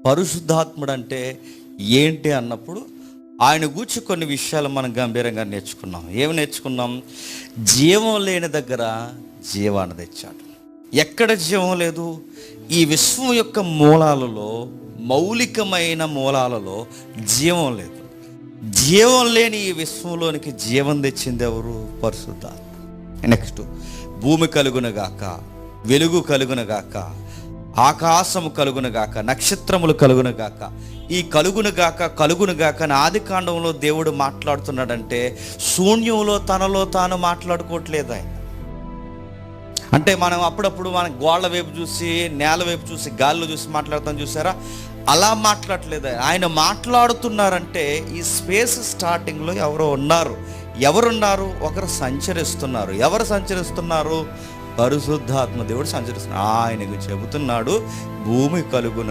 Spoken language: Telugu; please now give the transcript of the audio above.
పరిశుద్ధాత్ముడు అంటే ఏంటి అన్నప్పుడు ఆయన గూర్చి కొన్ని విషయాలు మనం గంభీరంగా నేర్చుకున్నాం. ఏమి నేర్చుకున్నాం? జీవం లేని దగ్గర జీవాన్ని తెచ్చాడు. ఎక్కడ జీవం లేదు? ఈ విశ్వం యొక్క మూలాలలో, మౌలికమైన మూలాలలో జీవం లేదు. జీవం లేని ఈ విశ్వంలోనికి జీవం తెచ్చింది ఎవరు? పరిశుద్ధాత్మ. నెక్స్ట్, భూమి కలుగునగాక, వెలుగు కలుగునగాక, ఆకాశము కలుగునగాక, నక్షత్రములు కలుగునగాక. ఈ కలుగునగాక అని ఆది కాండంలో దేవుడు మాట్లాడుతున్నాడంటే శూన్యంలో తనలో తాను మాట్లాడుకోవట్లేదు ఆయన. అంటే మనం అప్పుడప్పుడు మన గోళ్ళ వైపు చూసి, నేల వైపు చూసి, గాల్లో చూసి మాట్లాడతాం చూసారా? అలా మాట్లాడట్లేదు ఆయన. మాట్లాడుతున్నారంటే ఈ స్పేస్ స్టార్టింగ్లో ఎవరో ఉన్నారు. ఎవరున్నారు? ఒకరు సంచరిస్తున్నారు. ఎవరు సంచరిస్తున్నారు? పరిశుద్ధాత్మ దేవుడు సంచరిస్తున్నాడు. ఆయనకు చెబుతున్నాడు, భూమి కలుగును